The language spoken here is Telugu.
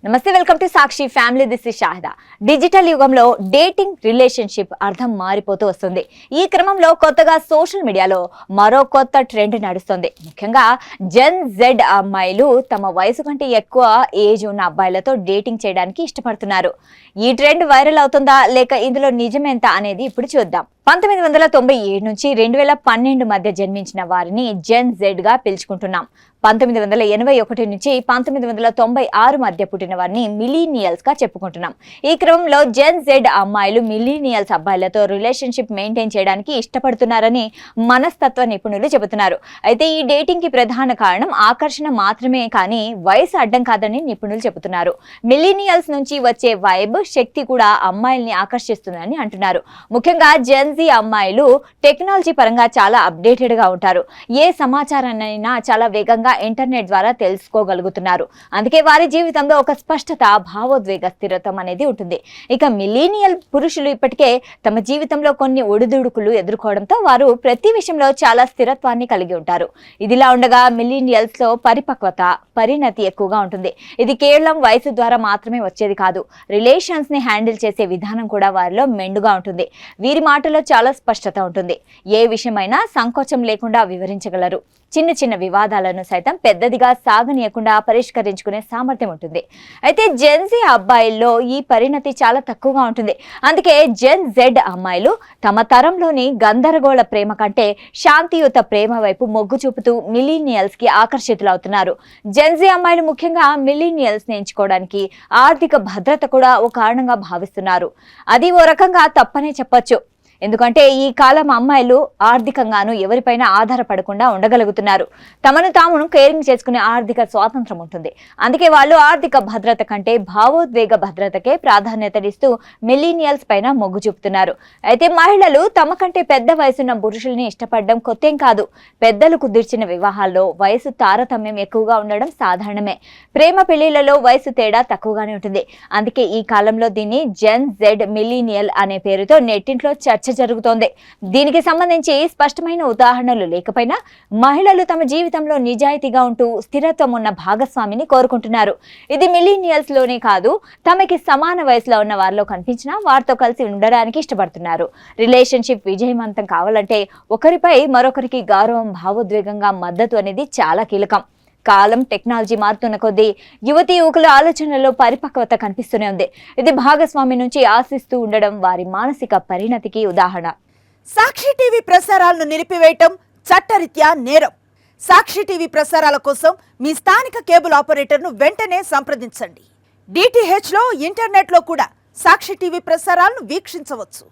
నమస్తే, welcome to Sakshi family. This is Shahida. Digital యుగంలో డేటింగ్ రిలేషన్షిప్ అర్థం మారిపోతూ వస్తుంది. ఈ క్రమంలో కొత్తగా సోషల్ మీడియాలో మరో కొత్త ట్రెండ్ నడుస్తుంది. ముఖ్యంగా జెన్ జెడ్ అమ్మాయిలు తమ వయసు కంటే ఎక్కువ ఏజ్ ఉన్న అబ్బాయిలతో డేటింగ్ చేయడానికి ఇష్టపడుతున్నారు. ఈ ట్రెండ్ వైరల్ అవుతుందా లేక ఇందులో నిజమేంత అనేది ఇప్పుడు చూద్దాం. 1997 నుంచి 2012 మధ్య జన్మించిన వారిని జెన్ జెడ్ గా పిలుచుకుంటున్నాం. 1981 నుంచి 1996 మధ్య పుట్టిన వారిని మిలీనియల్స్ గా చెప్పుకుంటున్నాం. ఈ క్రమంలో జెన్ జెడ్ అమ్మాయిలు మిలీనియల్స్ అబ్బాయిలతో రిలేషన్షిప్ మెయింటైన్ చేయడానికి ఇష్టపడుతున్నారని మనస్తత్వ నిపుణులు చెబుతున్నారు. అయితే ఈ డేటింగ్ కి ప్రధాన కారణం ఆకర్షణ మాత్రమే కానీ వయసు అడ్డం కాదని నిపుణులు చెబుతున్నారు. మిలీనియల్స్ నుంచి వచ్చే వైబ్, శక్తి కూడా అమ్మాయిల్ని ఆకర్షిస్తుందని అంటున్నారు. ముఖ్యంగా జెన్ జీ అమ్మాయిలు టెక్నాలజీ పరంగా చాలా అప్డేటెడ్ గా ఉంటారు. ఏ సమాచారాన్నైనా చాలా వేగంగా ఇంటర్నెట్ ద్వారా తెలుసుకోగలుగుతున్నారు. అందుకే వారి జీవితంలో ఒక స్పష్టత, భావోద్వేగ స్థిరత్వం అనేది ఉంటుంది. ఇక మిలీనియల్ పురుషులు ఇప్పటికే తమ జీవితంలో కొన్ని ఒడిదుడుకులు ఎదుర్కోవడంతో వారు ప్రతి విషయంలో చాలా స్థిరత్వాన్ని కలిగి ఉంటారు. ఇదిలా ఉండగా మిలీనియల్స్ లో పరిపక్వత, పరిణతి ఎక్కువగా ఉంటుంది. ఇది కేవలం వయసు ద్వారా మాత్రమే వచ్చేది కాదు. రిలేషన్స్ ని హ్యాండిల్ చేసే విధానం కూడా వారిలో మెండుగా ఉంటుంది. వీరి మాటలో చాలా స్పష్టత ఉంటుంది. ఏ విషయమైనా సంకోచం లేకుండా వివరించగలరు. చిన్న చిన్న వివాదాలను సైతం పెద్దదిగా సాగనీయకుండా పరిష్కరించుకునే సామర్థ్యం ఉంటుంది. అయితే జెన్ జీ అబ్బాయిల్లో ఈ పరిణతి చాలా తక్కువగా ఉంటుంది. అందుకే జెన్ జెడ్ అమ్మాయిలు తమ తరంలోని గందరగోళ ప్రేమ కంటే శాంతియుత ప్రేమ వైపు మొగ్గు చూపుతూ మిలీనియల్స్ కి ఆకర్షితులవుతున్నారు. జెన్ జీ అమ్మాయిలు ముఖ్యంగా మిలీనియల్స్ ని ఎంచుకోవడానికి ఆర్థిక భద్రత కూడా ఓ కారణంగా భావిస్తున్నారు. అది ఓ రకంగా తప్పనే చెప్పొచ్చు. ఎందుకంటే ఈ కాలం అమ్మాయిలు ఆర్థికంగాను ఎవరిపైన ఆధారపడకుండా ఉండగలుగుతున్నారు. తమను తామును కేరింగ్ చేసుకునే ఆర్థిక స్వాతంత్రం ఉంటుంది. అందుకే వాళ్ళు ఆర్థిక భద్రత కంటే భావోద్వేగ భద్రతకే ప్రాధాన్యతనిస్తూ మిలీనియల్స్ పైన మొగ్గు చూపుతున్నారు. అయితే మహిళలు తమ కంటే పెద్ద వయసున్న పురుషుల్ని ఇష్టపడడం కొత్తేం కాదు. పెద్దలు కుదిర్చిన వివాహాల్లో వయసు తారతమ్యం ఎక్కువగా ఉండడం సాధారణమే. ప్రేమ పెళ్లిళ్లలో వయసు తేడా తక్కువగానే ఉంటుంది. అందుకే ఈ కాలంలో దీన్ని జెన్ జెడ్ మిలీనియల్ అనే పేరుతో నెట్టింట్లో చర్చ జరుగుతోంది. దీనికి సంబంధించి స్పష్టమైన ఉదాహరణలు లేకపోయినా మహిళలు తమ జీవితంలో నిజాయితీగా ఉంటూ స్థిరత్వం ఉన్న భాగస్వామిని కోరుకుంటున్నారు. ఇది మిలీనియల్స్ లోనే కాదు, తమకి సమాన వయసులో ఉన్న వారిలో కనిపించినా వారితో కలిసి ఉండడానికి ఇష్టపడుతున్నారు. రిలేషన్షిప్ విజయవంతం కావాలంటే ఒకరిపై మరొకరికి గౌరవం, భావోద్వేగంగా మద్దతు అనేది చాలా కీలకం. కాలం, టెక్నాలజీ మారుతున్న కొద్దీ యువతీ యువకుల ఆలోచనలో పరిపక్వత కనిపిస్తూనే ఉంది. ఇది భాగస్వామి నుంచి ఆశిస్తూ ఉండడం వారి మానసిక పరిణతికి ఉదాహరణ. సాక్షి టీవీ ప్రసారాలను నిలిపివేయటం చట్టరీత్యా నేరం. సాక్షి టీవీ ప్రసారాల కోసం మీ స్థానిక కేబుల్ ఆపరేటర్ను వెంటనే సంప్రదించండి. DTH లో, ఇంటర్నెట్లో కూడా సాక్షి టీవీ ప్రసారాలను వీక్షించవచ్చు.